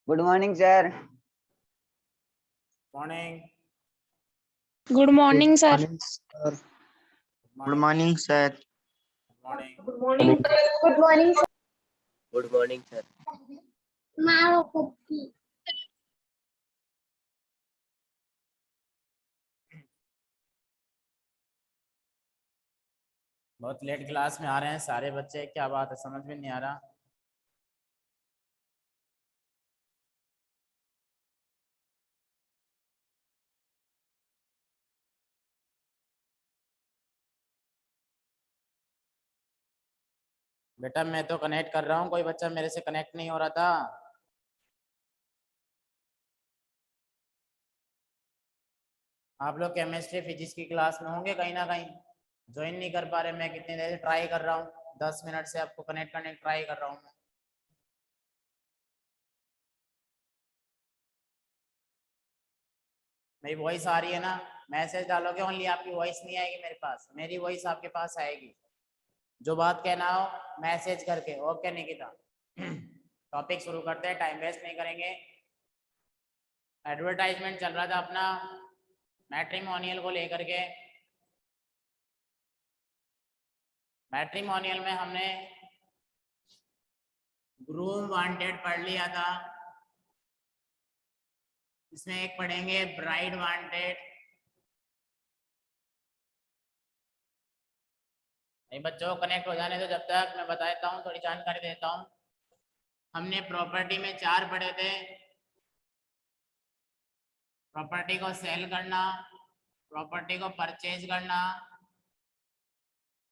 Good morning sir. Morning. Good morning sir. Good morning sir. Morning. Good morning. Good morning sir. Good morning sir. बहुत late class में आ रहे हैं सारे बच्चे, क्या बात है, समझ में नहीं आ रहा। बेटा मैं तो कनेक्ट कर रहा हूँ, कोई बच्चा मेरे से कनेक्ट नहीं हो रहा था। आप लोग केमिस्ट्री फिजिक्स की क्लास में होंगे कहीं ना कहीं, ज्वाइन नहीं कर पा रहे। मैं कितनी देर से ट्राई कर रहा हूँ, 10 मिनट से आपको कनेक्ट करने की ट्राई कर रहा हूँ मैं। मेरी वॉइस आ रही है ना? मैसेज डालोगे ओनली, आपकी वॉइस नहीं आएगी मेरे पास, मेरी वॉइस आपके पास आएगी। जो बात कहना हो मैसेज करके। ओके निकिता, टॉपिक शुरू करते हैं, टाइम वेस्ट नहीं करेंगे। एडवर्टाइजमेंट चल रहा था अपना मैट्रिमोनियल को लेकर के। मैट्रिमोनियल में हमने ग्रूम वांटेड पढ़ लिया था, इसमें एक पढ़ेंगे ब्राइड वांटेड। बच्चों को कनेक्ट हो जाने दो, जब तक मैं बताता हूँ, थोड़ी जानकारी देता हूँ। हमने प्रॉपर्टी में 4 पढ़े थे। प्रॉपर्टी को सेल करना, प्रॉपर्टी को परचेज करना,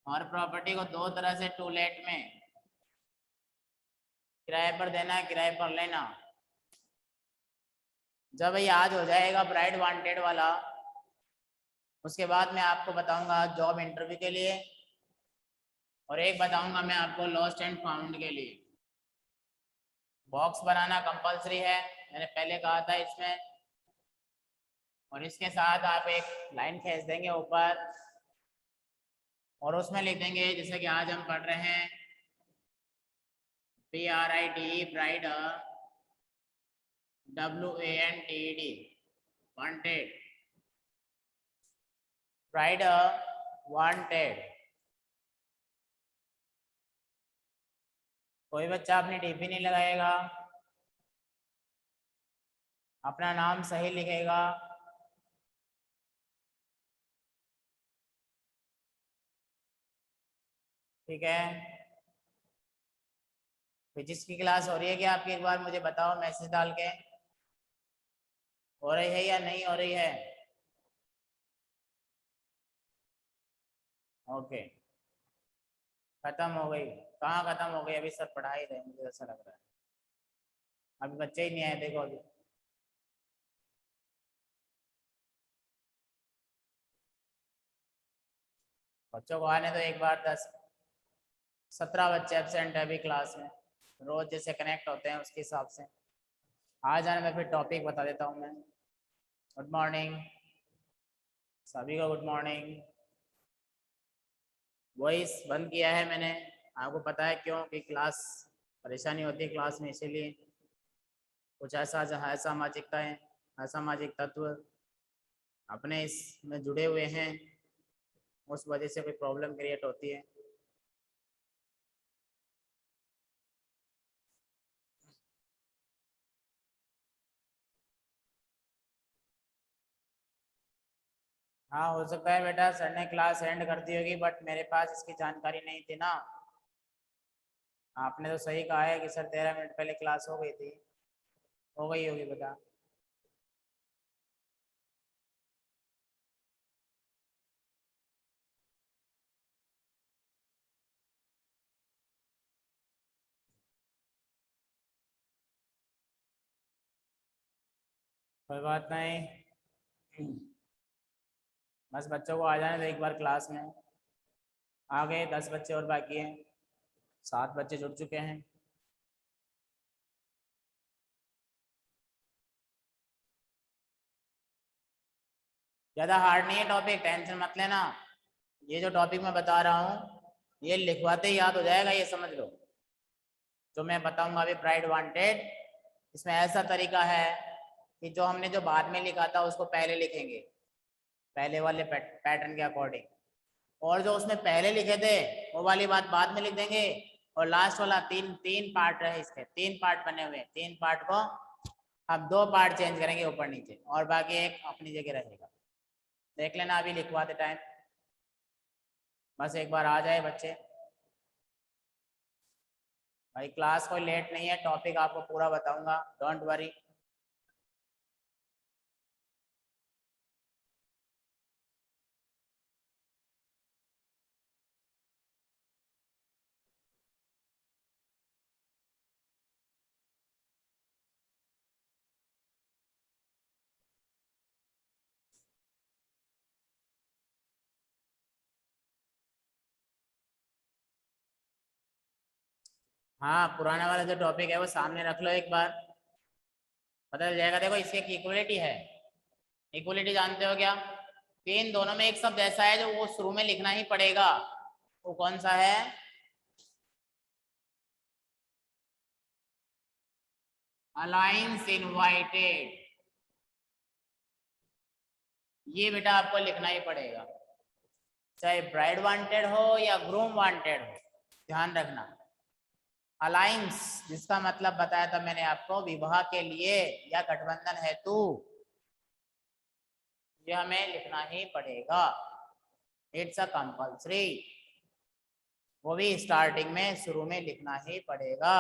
और प्रॉपर्टी को 2 तरह से टू लेट में, किराए पर देना, किराए पर लेना। जब ये आज हो जाएगा ब्राइड वांटेड वाला, उसके बाद मैं आपको बताऊंगा जॉब इंटरव्यू के लिए, और एक बताऊंगा मैं आपको लॉस्ट एंड फाउंड के लिए। बॉक्स बनाना कंपलसरी है, मैंने पहले कहा था इसमें। और इसके साथ आप एक लाइन खींच देंगे ऊपर, और उसमें लिख देंगे जैसे कि आज हम पढ़ रहे हैं BRID bride, WANTED wanted, bride wanted. कोई बच्चा अपनी डीपी नहीं लगाएगा, अपना नाम सही लिखेगा। ठीक है, फिजिक्स की क्लास हो रही है क्या आपकी? एक बार मुझे बताओ मैसेज डाल के, हो रही है या नहीं हो रही है? ओके, खत्म हो गई। कहाँ खत्म हो गई? अभी सब पढ़ा ही रहे, मुझे ऐसा लग रहा है। अभी बच्चे ही नहीं आए, देखो अभी। बच्चों को आने तो एक बार 17 बच्चे एब्सेंट है अभी क्लास में, रोज जैसे कनेक्ट होते हैं उसके हिसाब से आ जाने। मैं फिर टॉपिक बता देता हूँ मैं। गुड मॉर्निंग सभी को, गुड मॉर्निंग। वॉइस बंद किया है मैंने, आपको पता है क्यों? कि क्लास परेशानी होती है क्लास में, इसीलिए कुछ ऐसा असामाजिकताएं, असामाजिक तत्व अपने इसमें जुड़े हुए हैं, उस वजह से कोई प्रॉब्लम क्रिएट होती है। हाँ हो सकता है बेटा सर ने क्लास एंड कर दी होगी, बट मेरे पास इसकी जानकारी नहीं थी ना। आपने तो सही कहा है कि सर 13 मिनट पहले क्लास हो गई थी, हो गई होगी बेटा। कोई बात नहीं, बस बच्चों को आ जाने दो एक बार क्लास में। आ गए 10 बच्चे और बाकी हैं, 7 बच्चे जुड़ चुके हैं। ज़्यादा हार्ड नहीं है टॉपिक, टेंशन मत लेना। ये जो टॉपिक मैं बता रहा हूँ ये लिखवाते ही याद हो जाएगा, ये समझ लो। जो मैं बताऊंगा अभी प्राइड वांटेड, इसमें ऐसा तरीका है कि जो हमने जो बाद में लिखा था उसको पहले लिखेंगे, पहले वाले पैटर्न के अकॉर्डिंग, और जो उसमें पहले लिखे थे वो वाली बात बाद में लिख देंगे, और लास्ट वाला तीन पार्ट रहे, इसके 3 पार्ट बने हुए, 3 पार्ट को हम 2 पार्ट चेंज करेंगे ऊपर नीचे, और बाकी एक अपनी जगह रहेगा। देख लेना अभी लिखवाते टाइम, बस एक बार आ जाए बच्चे। भाई क्लास कोई लेट नहीं है, टॉपिक आपको पूरा बताऊंगा, डोंट वरी। हाँ, पुराना वाला जो टॉपिक है वो सामने रख लो, एक बार पता चल जाएगा। देखो इसकी एक इक्वलिटी है, इक्वलिटी जानते हो क्या? कि इन दोनों में एक शब्द ऐसा है जो वो शुरू में लिखना ही पड़ेगा, वो कौन सा है? Alliance invited. ये बेटा आपको लिखना ही पड़ेगा, चाहे ब्राइड वांटेड हो या ग्रूम वांटेड हो, ध्यान रखना। अलायंस जिसका मतलब बताया था मैंने आपको, विवाह के लिए या गठबंधन हेतु, ये हमें लिखना ही पड़ेगा, इट्स अ कंपल्सरी। वो भी स्टार्टिंग में, शुरू में लिखना ही पड़ेगा।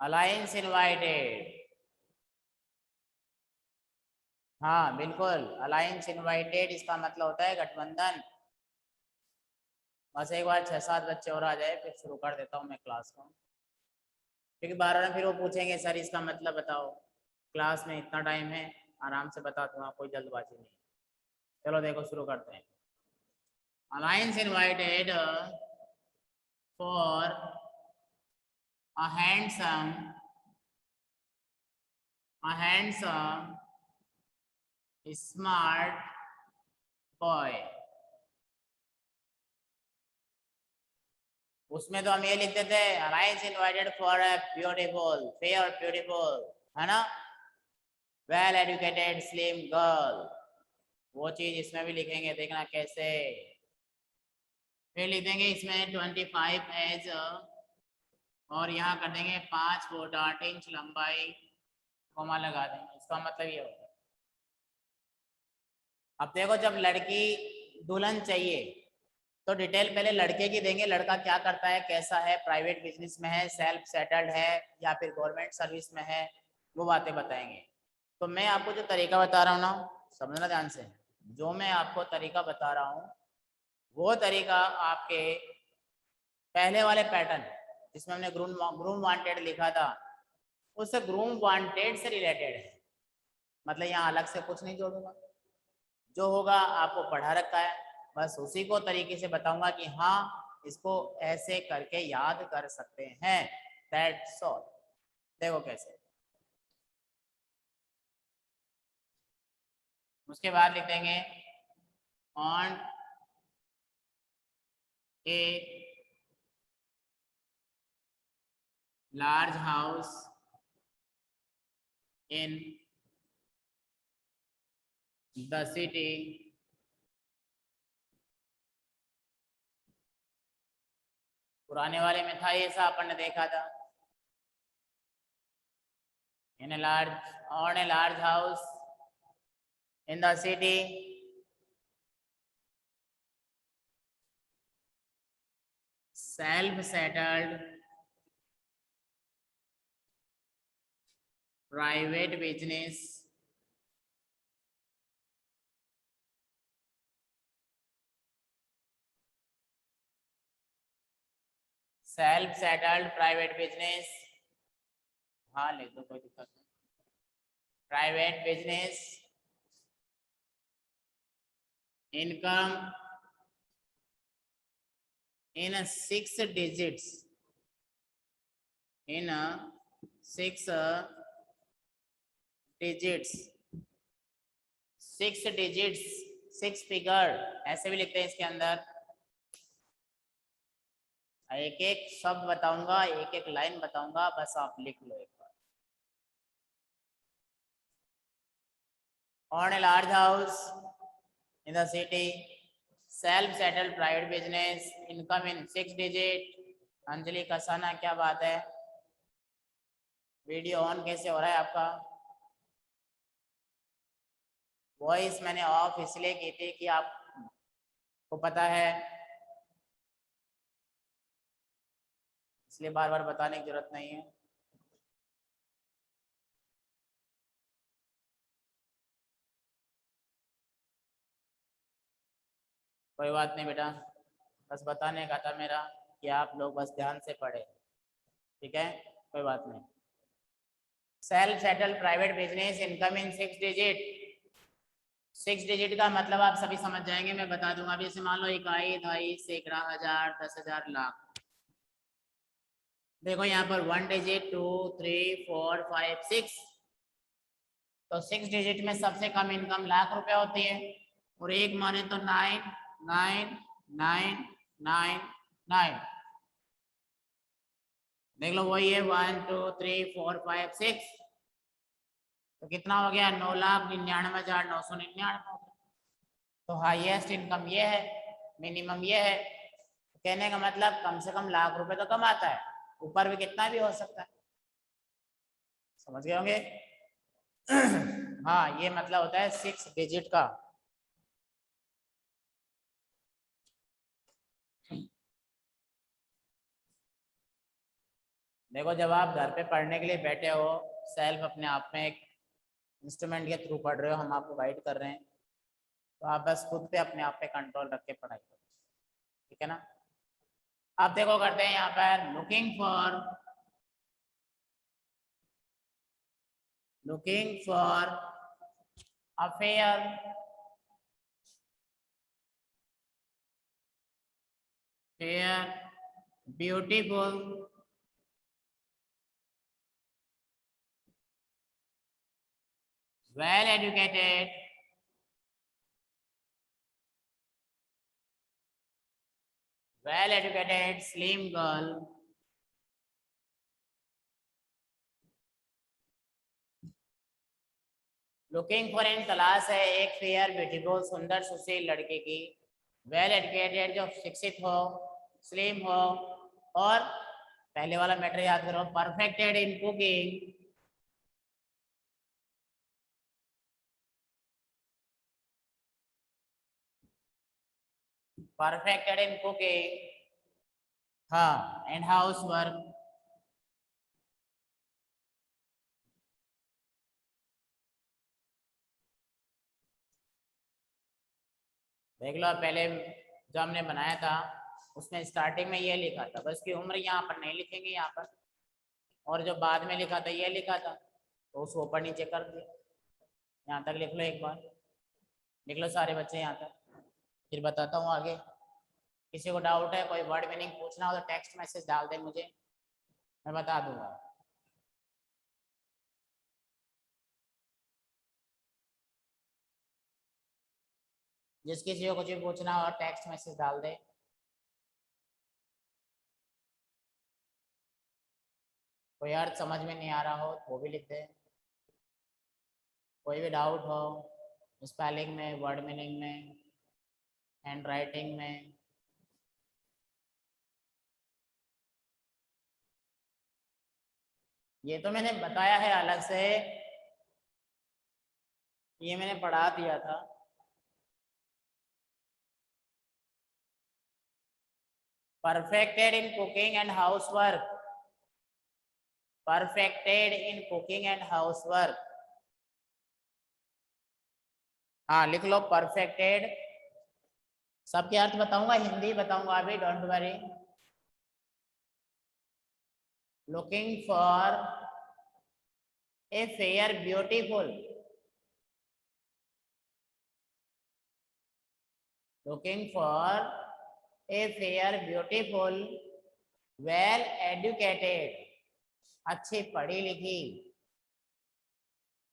अलायंस इनवाइटेड, हाँ बिल्कुल, अलायंस इनवाइटेड इसका मतलब होता है गठबंधन। बस एक बार 6-7 बच्चे और आ जाए फिर शुरू कर देता हूँ मैं क्लास को, क्योंकि 12 में फिर वो पूछेंगे सर इसका मतलब बताओ। क्लास में इतना टाइम है, आराम से बता दूंगा, कोई जल्दबाजी नहीं। चलो देखो शुरू करते हैं। Alliance invited for a handsome smart boy। उसमें तो हम ये लिखते थे alliance invited for a beautiful, fair beautiful, है ना, वेल एजुकेटेड स्लिम गर्ल। वो चीज इसमें भी लिखेंगे, देखना कैसे। फिर लिख देंगे इसमें 25 एज, और यहाँ कर देंगे 5 फुट 8 इंच लंबाई, कोमा लगा देंगे, इसका मतलब ये होगा। अब देखो जब लड़की दुल्हन चाहिए तो डिटेल पहले लड़के की देंगे, लड़का क्या करता है, कैसा है, प्राइवेट बिजनेस में है, सेल्फ सेटल्ड है या फिर गवर्नमेंट सर्विस में है, वो बातें बताएंगे। तो मैं आपको जो तरीका बता रहा हूँ ना, समझना ध्यान से, जो मैं आपको तरीका बता रहा हूँ वो तरीका आपके पहले वाले पैटर्न जिसमें हमने ग्रूम वांटेड लिखा था, उससे ग्रूम वांटेड से रिलेटेड है। मतलब यहाँ अलग से कुछ नहीं जोड़ूंगा, जो होगा आपको पढ़ा रखा है, बस उसी को तरीके से बताऊंगा कि हाँ इसको ऐसे करके याद कर सकते हैं, दैट्स ऑल। देखो कैसे। उसके बाद लिख देंगे on a large house in the city पुराने वाले में था ये सा, अपन ने देखा था, in large, on a large house in the city self settled private business self settled private business, हाँ लिख दो कोई दिक्कत नहीं, private business income in a 6 digits, in a 6 digits, 6 digits, 6 figure, ऐसे भी लिखते हैं इसके अंदर। एक एक शब्द बताऊंगा, एक एक लाइन बताऊंगा, बस आप लिख लो एक बार। On a large house in the city, self-settled private business, income in 6 digit। Anjali Kasana, क्या बात है? वीडियो ऑन कैसे हो रहा है आपका? वॉइस मैंने ऑफ इसलिए की थी कि आपको पता है, इसलिए बार बार बताने की जरूरत नहीं है। कोई बात नहीं बेटा, बस बताने का था मेरा कि आप लोग बस ध्यान से पढ़े, ठीक है? कोई बात नहीं। Self settle private business, income in 6 digit. 6 digit का मतलब आप सभी समझ जाएंगे, मैं बता दूंगा। अभी जैसे मान लो इकाई, दहाई, सैकड़ा, हजार, 10,000, लाख। देखो यहाँ पर 1 डिजिट, 2, 3, 4, 5, 6। तो 6 डिजिट में सबसे कम इनकम लाख रुपए होती है, और एक माने तो 9, 9, 9, 9, 9। देख लो वही है, 1, 2, 3, 4, 5, 6। तो कितना हो गया? 9,99,999। तो हाईएस्ट इनकम ये है, मिनिमम ये है। कहने का मतलब कम से कम लाख रुपए तो कमाता है, ऊपर भी कितना भी हो सकता है। समझ गए होंगे? हाँ, ये मतलब होता है 6 डिजिट का। देखो, जब आप घर पे पढ़ने के लिए बैठे हो, सेल्फ अपने आप में एक इंस्ट्रूमेंट के थ्रू पढ़ रहे हो, हम आपको गाइड कर रहे हैं, तो आप बस खुद पे अपने आप पे कंट्रोल रख के पढ़ाई करो, ठीक है ना? आप देखो करते हैं यहाँ पर looking for affair, fair, beautiful, well educated, slim girl, looking for in तलाश है एक फेयर ब्यूटीफुल, सुंदर सुशील लड़के की। वेल एजुकेटेड, जो शिक्षित हो, स्लिम हो, और पहले वाला मैटर याद करो, perfected in cooking, perfected in cooking, हाँ, एंड हाउस वर्क। देख लो, पहले जो हमने बनाया था उसमें स्टार्टिंग में ये लिखा था, बस की उम्र यहाँ पर नहीं लिखेंगे यहाँ पर, और जो बाद में लिखा था ये लिखा था, तो उसको ऊपर नीचे कर दिया। यहाँ तक लिख लो, एक बार लिख लो सारे बच्चे यहाँ तक, फिर बताता हूँ आगे। किसी को डाउट है, कोई वर्ड मीनिंग पूछना हो तो टेक्स्ट मैसेज डाल दे मुझे, मैं बता दूंगा। जिस किसी को कुछ भी पूछना हो टेक्स्ट मैसेज डाल दे। कोई अर्थ समझ में नहीं आ रहा हो तो वो भी लिख दे। कोई भी डाउट हो स्पेलिंग में, वर्ड मीनिंग में, हैंड राइटिंग में, ये तो मैंने बताया है अलग से, ये मैंने पढ़ा दिया था। Perfected in cooking and housework, perfected in cooking and housework, हाँ लिख लो परफेक्टेड। सबके अर्थ बताऊंगा, हिंदी बताऊंगा अभी, don't worry. Looking for a fair beautiful, looking for a fair beautiful well educated, अच्छी पढ़ी लिखी,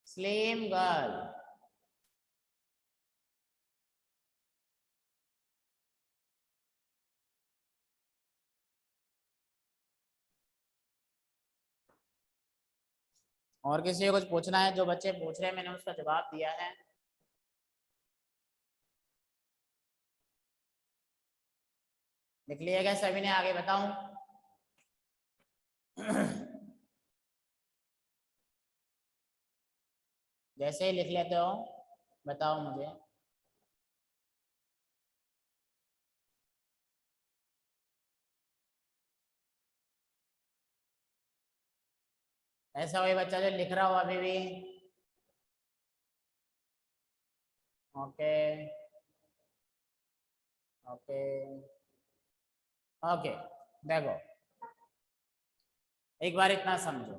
स्लिम गर्ल, और किसी को कुछ पूछना है? जो बच्चे पूछ रहे हैं मैंने उसका जवाब दिया है। लिख लिया क्या सभी ने? आगे बताऊं? जैसे ही लिख लेते हो बताओ मुझे। ऐसा कोई बच्चा जो लिख रहा हो अभी भी? ओके ओके ओके, देखो एक बार इतना समझो,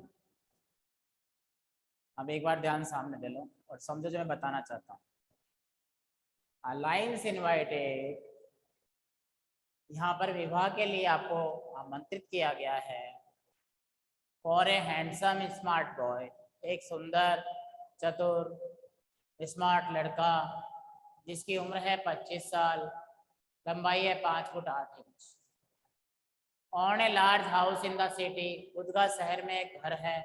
अब एक बार ध्यान सामने दे लो और समझो जो मैं बताना चाहता हूँ। अलायंस इनवाइटेड, यहाँ पर विवाह के लिए आपको आमंत्रित किया गया है। For a handsome smart boy, एक सुंदर चतुर स्मार्ट लड़का जिसकी उम्र है 25 साल, लंबाई है 5 foot 8 inch. On a large house in the city, उदगा शहर में एक घर है।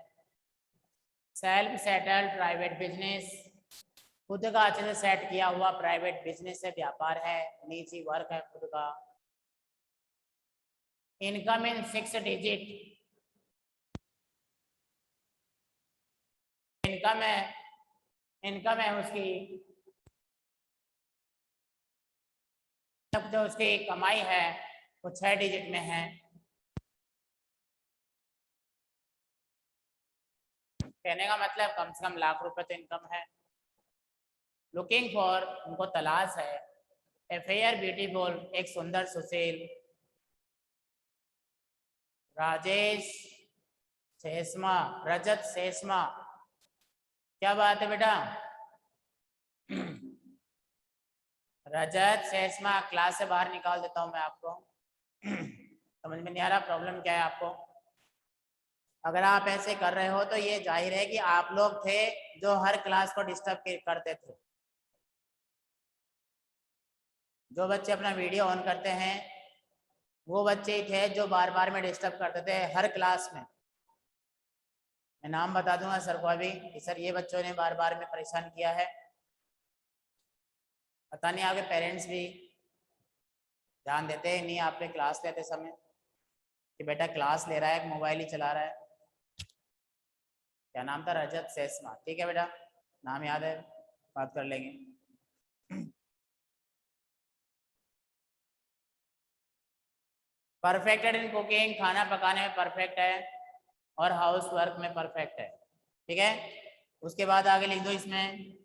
सेल्फ सेटल्ड प्राइवेट बिजनेस, खुद का अच्छे से सेट किया हुआ प्राइवेट बिजनेस है, व्यापार है, निजी वर्क है खुद का। इनकम इन 6 डिजिट, इनकम है उसकी, जो उसकी कमाई है वो 6 डिजिट में है। कहने का मतलब कम से कम लाख रुपए तो इनकम है। लुकिंग फॉर, उनको तलाश है। ए फेयर ब्यूटीफुल, एक सुंदर सुशील। राजेश सेस्मा, रजत सेस्मा, क्या बात है बेटा? रजत सेस्मा, क्लास से बाहर निकाल देता हूं मैं आपको। समझ में नहीं आ रहा प्रॉब्लम क्या है आपको? अगर आप ऐसे कर रहे हो तो ये जाहिर है कि आप लोग थे जो हर क्लास को डिस्टर्ब करते थे। जो बच्चे अपना वीडियो ऑन करते हैं वो बच्चे ही थे जो बार बार में डिस्टर्ब करते थे हर क्लास में। मैं नाम बता दूंगा सर को अभी कि सर ये बच्चों ने बार बार में परेशान किया है। पता नहीं आपके पेरेंट्स भी ध्यान देते हैं नहीं आप पे क्लास लेते समय कि बेटा क्लास ले रहा है मोबाइल ही चला रहा है। क्या नाम था? रजत सेस्मा, ठीक है बेटा, नाम याद है, बात कर लेंगे। परफेक्टेड इन कुकिंग, खाना पकाने में परफेक्ट है और हाउस वर्क में परफेक्ट है, ठीक है। उसके बाद आगे लिख दो इसमें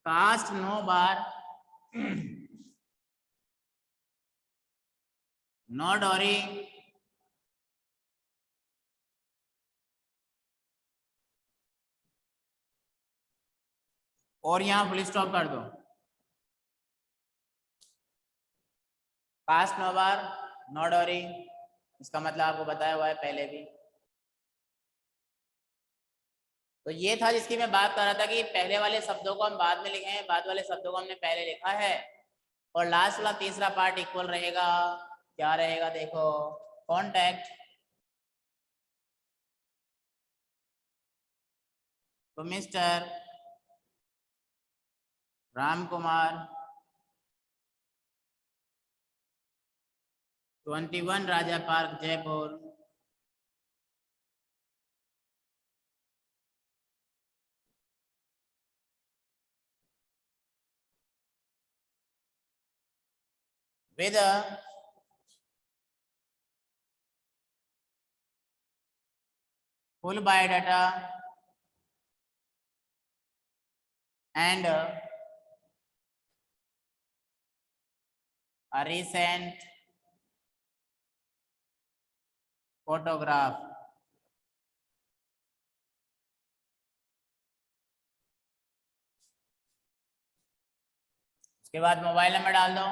कास्ट नो बार, नो डॉरी, और यहाँ फुल स्टॉप कर दो। कास्ट नो बार, नो डॉरी, इसका मतलब आपको बताया हुआ है पहले भी। तो ये था जिसकी मैं बात कर रहा था कि पहले वाले शब्दों को हम बाद में लिखे हैं, बाद वाले शब्दों को हमने पहले लिखा है। और लास्ट वाला तीसरा पार्ट इक्वल रहेगा, क्या रहेगा देखो, कॉन्टैक्ट। तो mister Ram Kumar 21 Raja park Jaipur, with a full biodata and a recent photograph. उसके बाद मोबाइल नंबर डाल दो,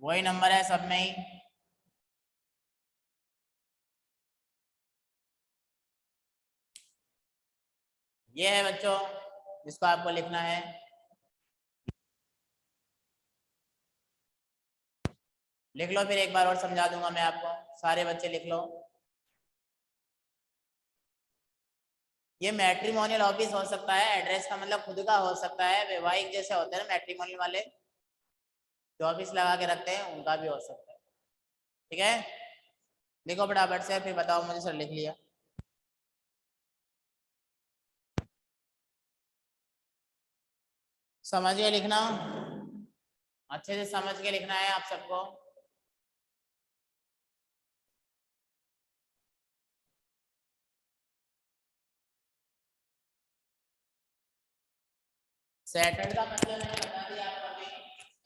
वही नंबर है सब में ही। ये है बच्चों जिसको आपको लिखना है। लिख लो, फिर एक बार और समझा दूंगा मैं आपको, सारे बच्चे लिख लो। ये मैट्रिमोनियल ऑफिस हो सकता है, एड्रेस का मतलब खुद का हो सकता है, वैवाहिक जैसे होते हैं ना मैट्रिमोनियल वाले जो ऑफिस लगा के रखते हैं, उनका भी हो सकता है। ठीक है, लिखो फटाफट से, फिर बताओ मुझे सर लिख लिया। समझ के लिखना, अच्छे से समझ के लिखना है आप सबको। सेटल्ड का मतलब मैंने बता दिया आपको अभी।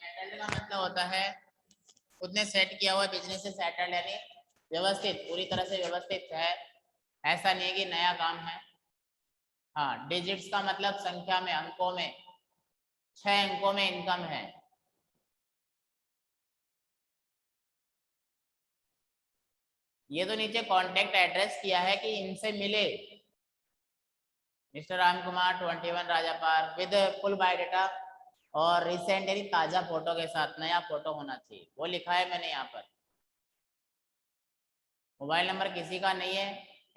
सेटल्ड का मतलब होता है खुद ने सेट किया हुआ बिजनेस से सेटल्ड, यानी व्यवस्थित, पूरी तरह से व्यवस्थित है, ऐसा नहीं है कि नया काम है। हाँ, डिजिट्स का मतलब संख्या में, अंकों में, 6 अंकों में इनकम है। ये तो नीचे कॉन्टेक्ट एड्रेस किया है कि इनसे मिले, mister Ram Kumar 21 Raja park with full biodata और रिसेंट यानी ताजा फोटो के साथ, नया फोटो होना चाहिए, वो लिखा है मैंने यहाँ पर। मोबाइल नंबर किसी का नहीं है,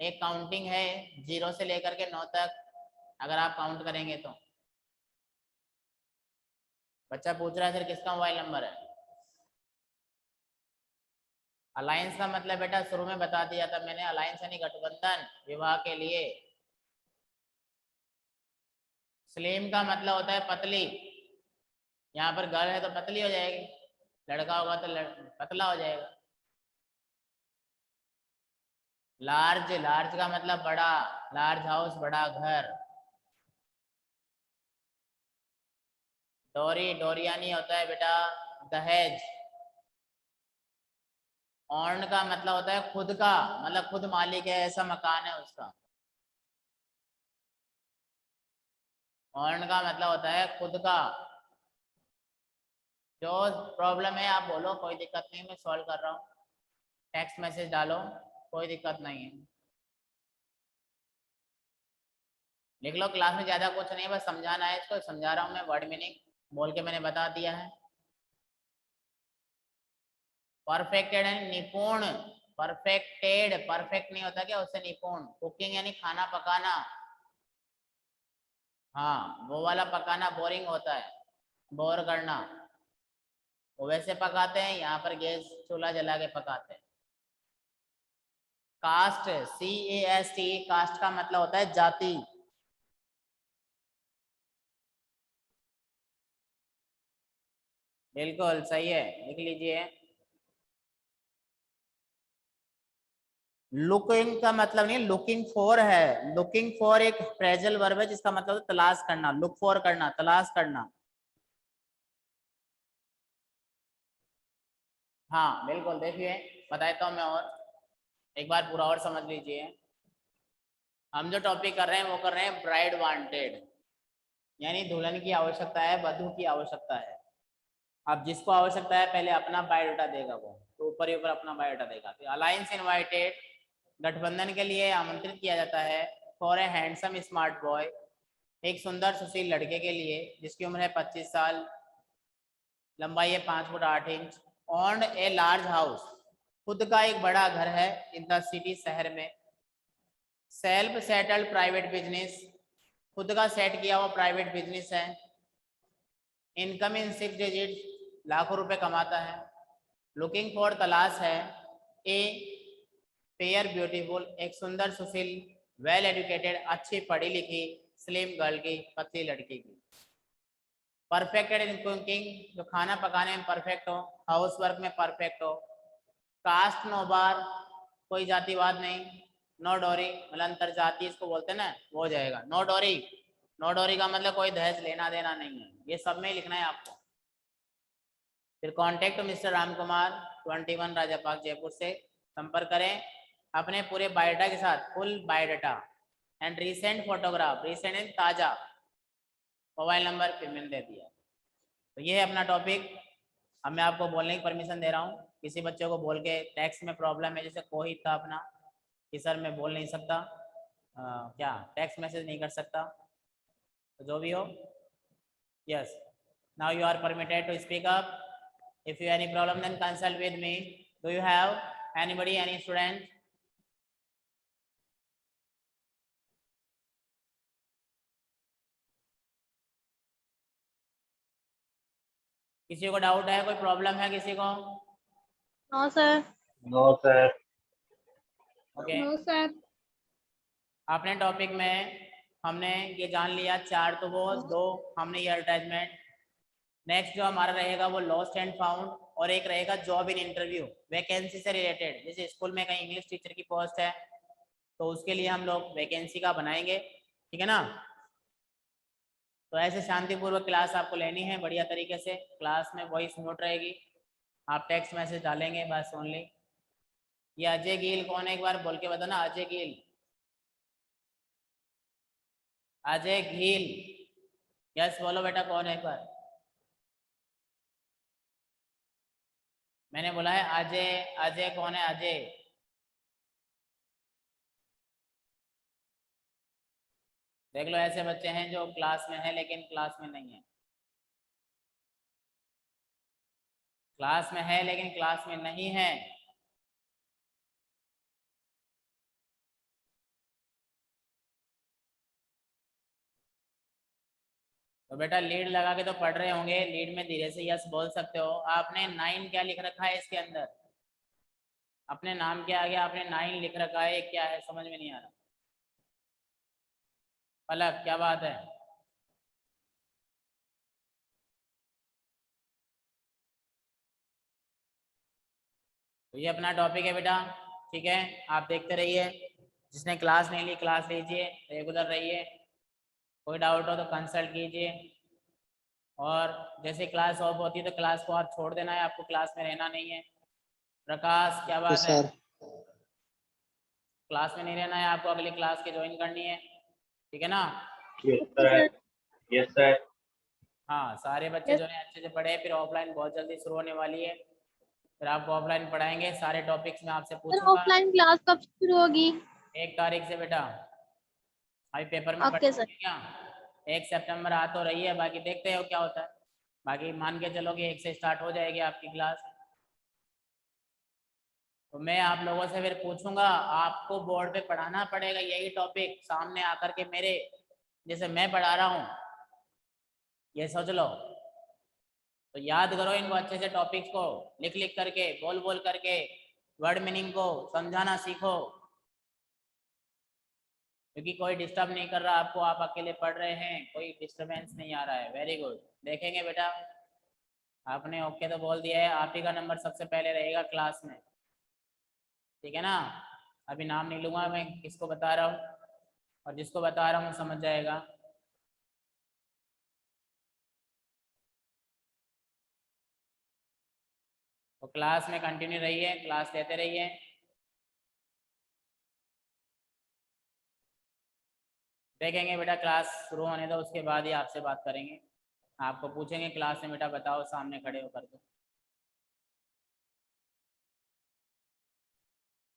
एक काउंटिंग है 0 से लेकर के 9 तक, अगर आप काउंट करेंगे तो। बच्चा पूछ रहा है सर किसका मोबाइल नंबर है। अलायंस का मतलब बेटा शुरू में बता दिया था मैंने, अलायंस यानी गठबंधन विवाह के लिए। स्लिम का मतलब होता है पतली, यहाँ पर गर्ल है तो पतली हो जाएगी, लड़का होगा तो पतला हो जाएगा। लार्ज, लार्ज का मतलब बड़ा, लार्ज हाउस बड़ा घर। डोरी, डोरियानी होता है बेटा दहेज। ऑन का मतलब होता है खुद का, मतलब खुद मालिक है, ऐसा मकान है उसका। ऑन का मतलब होता है खुद का। जो प्रॉब्लम है आप बोलो, कोई दिक्कत नहीं, मैं सॉल्व कर रहा हूँ, टेक्स्ट मैसेज डालो, कोई दिक्कत नहीं है। लिख लो, क्लास में ज्यादा कुछ नहीं, बस समझाना है इसको, समझा रहा हूँ मैं, वर्ड मीनिंग बोल के मैंने बता दिया है। परफेक्टेड यानी निपुण, परफेक्टेड, परफेक्ट नहीं होता क्या, उससे निपुण। कुकिंग यानी खाना पकाना, हाँ वो वाला पकाना बोरिंग होता है, बोर करना, वो वैसे पकाते हैं, यहाँ पर गैस चूल्हा जला के पकाते हैं। कास्ट, CAST, कास्ट का मतलब होता है जाति। बिल्कुल सही है, लिख लीजिए। लुकिंग का मतलब नहीं, लुकिंग फॉर है, लुकिंग फॉर एक फ्रेजल वर्ब है जिसका मतलब तलाश करना, लुक फॉर करना, तलाश करना। हाँ बिल्कुल, देखिए बताता हूँ मैं, और एक बार पूरा और समझ लीजिए। हम जो टॉपिक कर रहे हैं वो कर रहे हैं ब्राइड वांटेड, यानी दुल्हन की आवश्यकता है, वधू की आवश्यकता है। अब जिसको आवश्यकता है पहले अपना बायोडाटा देगा, वो तो ऊपर ही ऊपर अपना बायोडाटा देगा। तो अलायंस इनवाइटेड, गठबंधन के लिए आमंत्रित किया जाता है। For a handsome smart boy, एक सुंदर सुशील लड़के के लिए जिसकी उम्र है 25 साल, लंबाई है 5 foot 8 inch. On a large house, खुद का एक बड़ा घर है, इन द सिटी, शहर में। सेल्फ सेटल्ड प्राइवेट बिजनेस, खुद का सेट किया हुआ प्राइवेट बिजनेस है। इनकम इन 6 डिजिट, लाखों रुपए कमाता है। लुकिंग फॉर, तलाश है। ए फेयर ब्यूटीफुल, एक सुंदर सुशील, वेल एजुकेटेड, अच्छी पढ़ी लिखी, स्लिम गर्ल की, पतली लड़की की। परफेक्टेड इन कुकिंग, जो खाना पकाने में परफेक्ट हो, हाउस वर्क में परफेक्ट हो। कास्ट नो बार, कोई जातिवाद नहीं। नो डोरी, मतलब अंतर जाति इसको बोलते हैं ना, वो हो जाएगा। नो डोरी, नो डोरी का मतलब कोई दहेज लेना देना नहीं है, ये सब में लिखना है आपको। फिर कॉन्टेक्ट मिस्टर राम कुमार 21 राजा पार्क जयपुर से संपर्क करें अपने पूरे बायोडाटा के साथ, full biodata and recent photograph, recent ताजा, मोबाइल नंबर फीमेल दे दिया। तो ये है अपना टॉपिक। अब मैं आपको बोलने की परमिशन दे रहा हूँ। किसी बच्चे को बोल के टेक्स्ट में प्रॉब्लम है, जैसे कोई था अपना कि सर मैं बोल नहीं सकता, क्या टेक्स्ट मैसेज नहीं कर सकता, तो जो भी हो, yes, now you are permitted to speak up. If you any problem then consult with me. Do you have anybody, any student? किसी को डाउट है, कोई प्रॉब्लम है किसी को? No sir. No sir. Okay, no sir. अपने topic में हमने ये जान लिया 4 तो वो 2 हमने ये अटैचमेंट। नेक्स्ट जो हमारा रहेगा वो लॉस्ट एंड फाउंड, और एक रहेगा जॉब इन इंटरव्यू, वैकेंसी से रिलेटेड। जैसे स्कूल में कहीं इंग्लिश टीचर की पोस्ट है तो उसके लिए हम लोग वैकेंसी का बनाएंगे, ठीक है ना। तो ऐसे शांतिपूर्वक क्लास आपको लेनी है बढ़िया तरीके से। क्लास में वॉइस नोट रहेगी, आप टेक्स्ट मैसेज डालेंगे बस ओनली। ये अजय गिल कौन है, एक बार बोल के बताओ ना। अजय गिल, अजय गिल, यस बोलो बेटा, कौन है एक बार। मैंने बोला है अजय। अजय कौन है, अजय? देख लो, ऐसे बच्चे हैं जो क्लास में है लेकिन क्लास में नहीं है, क्लास में है लेकिन क्लास में नहीं है। तो बेटा लीड लगा के तो पढ़ रहे होंगे, लीड में धीरे से यस बोल सकते हो। आपने 9 क्या लिख रखा है इसके अंदर? अपने नाम के आगे आपने 9 लिख रखा है, क्या है समझ में नहीं आ रहा। पलक, क्या बात है? तो ये अपना टॉपिक है बेटा, ठीक है। आप देखते रहिए, जिसने क्लास नहीं ली क्लास लीजिए, रेगुलर रहिए। कोई डाउट हो तो कंसल्ट कीजिए। और जैसे क्लास ऑफ होती है तो क्लास को आप छोड़ देना है, आपको क्लास में रहना नहीं है। प्रकाश, क्या बात है? क्लास में नहीं रहना है आपको, अगली क्लास के ज्वाइन करनी है, ठीक है ना। Yes sir. Yes sir. हाँ, सारे बच्चे जो है अच्छे से पढ़े। फिर ऑफलाइन बहुत जल्दी शुरू होने वाली है, फिर आपको ऑफलाइन पढ़ाएंगे। सारे टॉपिक्स में आपसे पूछूंगा। ऑफलाइन क्लास कब शुरू होगी? 1 तारीख से बेटा। अभी पेपर में ओके सर। पढ़ेंगे क्या? 1 सितंबर आ तो रही है, बाकी देखते हो क्या होता है। बाकी मान के चलो कि 1 से स्टार्ट हो जाएगी आपकी क्लास। तो मैं आप लोगों से फिर पूछूंगा, आपको बोर्ड पे पढ़ाना पड़ेगा यही टॉपिक सामने आकर के मेरे, जैसे मैं पढ़ा रहा हूँ, ये सोच लो। तो याद करो इनको अच्छे से, टॉपिक्स को लिख लिख करके, बोल बोल करके, वर्ड मीनिंग को समझाना सीखो, क्योंकि कोई डिस्टर्ब नहीं कर रहा आपको, आप अकेले पढ़ रहे हैं, कोई डिस्टरबेंस नहीं आ रहा है। Very good. देखेंगे बेटा, आपने ओके तो बोल दिया है, आप ही का नंबर सबसे पहले रहेगा क्लास में, ठीक है ना। अभी नाम नहीं लूंगा मैं किसको बता रहा हूँ, और जिसको बता रहा हूँ समझ जाएगा। तो क्लास में कंटिन्यू रहिए, क्लास लेते रहिए। देखेंगे बेटा, क्लास शुरू होने दो, उसके बाद ही आपसे बात करेंगे। आपको पूछेंगे क्लास में, बेटा बताओ सामने खड़े होकर के।